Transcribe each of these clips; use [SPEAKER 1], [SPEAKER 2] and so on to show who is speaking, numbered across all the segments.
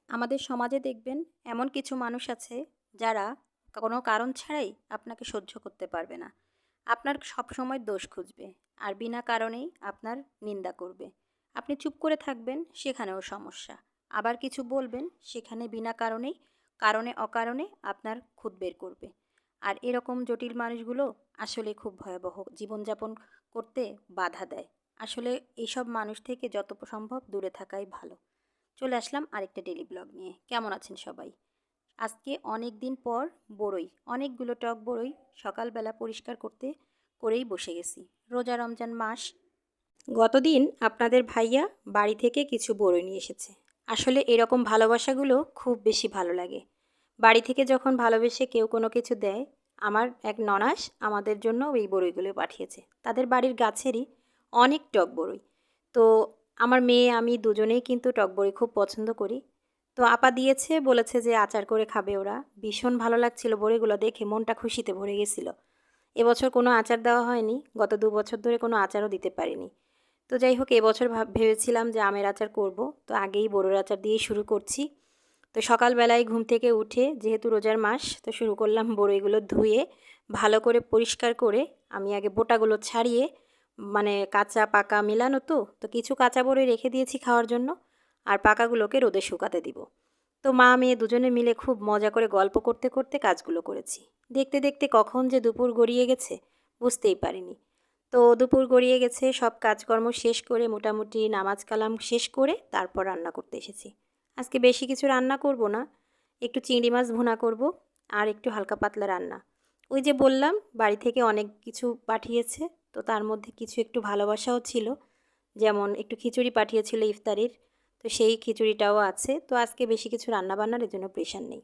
[SPEAKER 1] আমাদের সমাজে দেখবেন এমন কিছু মানুষ আছে যারা কোনো কারণ ছাড়াই আপনাকে সহ্য করতে পারবে না। আপনার সবসময় দোষ খুঁজবে আর বিনা কারণেই আপনার নিন্দা করবে। আপনি চুপ করে থাকবেন, সেখানেও সমস্যা। আবার কিছু বলবেন, সেখানে বিনা কারণেই কারণে অকারণে আপনার খুঁত বের করবে। আর এরকম জটিল মানুষগুলো আসলে খুব ভয়াবহ, জীবনযাপন করতে বাধা দেয়। আসলে এইসব মানুষ থেকে যত সম্ভব দূরে থাকাই ভালো। চলে আসলাম আরেকটা ডেইলি ব্লগ নিয়ে। কেমন আছেন সবাই? আজকে অনেক দিন পর বড়ই, অনেকগুলো টক বড়ই সকালবেলা পরিষ্কার করেই বসে গেছি। রোজা রমজান মাস। গতদিন আপনাদের ভাইয়া বাড়ি থেকে কিছু বড়ই নিয়ে এসেছে। আসলে এরকম ভালোবাসাগুলো খুব বেশি ভালো লাগে। বাড়ি থেকে যখন ভালোবেসে কেউ কোনো কিছু দেয়, আমার এক ননাস আমাদের জন্য এই বড়ইগুলো পাঠিয়েছে। তাদের বাড়ির গাছেরই অনেক টক বড়ই। তো আমার মেয়ে আমি দুজনেই কিন্তু টক বড়ি খুব পছন্দ করি। তো আপা দিয়েছে, বলেছে যে আচার করে খাবে ওরা। ভীষণ ভালো লাগছিল বড়িগুলো দেখে, মনটা খুশিতে ভরে গেছিল। এবছর কোনো আচার দেওয়া হয়নি, গত 2 বছর ধরে কোনো আচারও দিতে পারিনি। তো যাই হোক, এবছর ভেবেছিলাম যে আমের আচার করব, তো আগেই বড়ির আচার দিয়েই শুরু করছি। তো সকালবেলায় ঘুম থেকে উঠে, যেহেতু রোজার মাস, তো শুরু করলাম বড়িগুলো ধুয়ে ভালো করে পরিষ্কার করে। আমি আগে বোটাগুলো ছাড়িয়ে, মানে কাঁচা পাকা মেলানো, তো কিছু কাঁচা বড়ি রেখে দিয়েছি খাওয়ার জন্য, আর পাকাগুলোকে রোদে শুকাতে দিব। তো মা মেয়ে দুজনে মিলে খুব মজা করে গল্প করতে করতে কাজগুলো করেছি। দেখতে দেখতে কখন যে দুপুর গড়িয়ে গেছে বুঝতেই পারিনি। তো দুপুর গড়িয়ে গেছে, সব কাজকর্ম শেষ করে মোটামুটি নামাজ কালাম শেষ করে তারপর রান্না করতে এসেছি। আজকে বেশি কিছু রান্না করব না, একটু চিংড়ি মাছ ভুনা করব আর একটু হালকা পাতলা রান্না। ওই যে বললাম বাড়ি থেকে অনেক কিছু পাঠিয়েছে, তো তার মধ্যে কিছু একটু ভালোবাসাও ছিল। যেমন একটু খিচুড়ি পাঠিয়েছিল ইফতারির, তো সেই খিচুড়িটাও আছে। তো আজকে বেশি কিছু রান্না বান্নার এর জন্য প্রেশার নেই।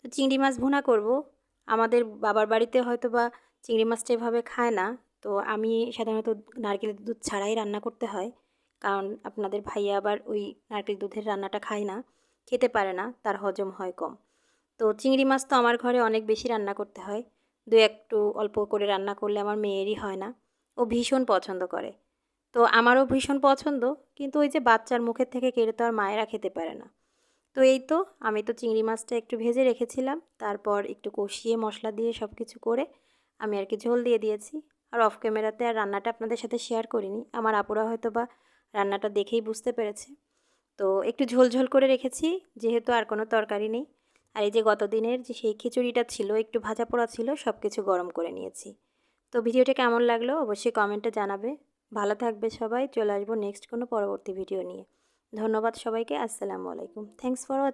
[SPEAKER 1] তো চিংড়ি মাছ ভুনা করব। আমাদের বাবার বাড়িতে হয়তো বা চিংড়ি মাছটা এভাবে খায় না, তো আমি সাধারণত নারকেলের দুধ ছাড়াই রান্না করতে হয়। কারণ আপনাদের ভাইয়া আবার ওই নারকেল দুধের রান্নাটা খায় না, খেতে পারে না, তার হজম হয় কম। তো চিংড়ি মাছ তো আমার ঘরে অনেক বেশি রান্না করতে হয়। দু একটু অল্প করে রান্না করলে আমার মেয়েরই হয় না, ও ভীষণ পছন্দ করে। তো আমারও ভীষণ পছন্দ, কিন্তু ওই যে বাচ্চার মুখের থেকে কেড়ে তো আর মায়েরা খেতে পারে না। তো এই তো, আমি তো চিংড়ি মাছটা একটু ভেজে রেখেছিলাম, তারপর একটু কষিয়ে মশলা দিয়ে সব কিছু করে আমি আর কি ঝোল দিয়ে দিয়েছি। আর অফ ক্যামেরাতে আর রান্নাটা আপনাদের সাথে শেয়ার করিনি, আমার আপুরা হয়তো বা রান্নাটা দেখেই বুঝতে পেরেছে। তো একটু ঝোল ঝোল করে রেখেছি, যেহেতু আর কোনো তরকারি নেই। আর এই যে গত দিনের যে সেই খিচুড়িটা ছিল, একটু ভাজা পোড়া ছিল, সব কিছু গরম করে নিয়েছি। তো ভিডিওটা কেমন লাগলো অবশ্যই কমেন্টে জানাবে। ভালো থাকবে সবাই, চলে আসবো নেক্সট কোনো পরবর্তী ভিডিও নিয়ে। ধন্যবাদ সবাইকে, আসসালামু আলাইকুম, থ্যাংকস ফর ওয়াচিং।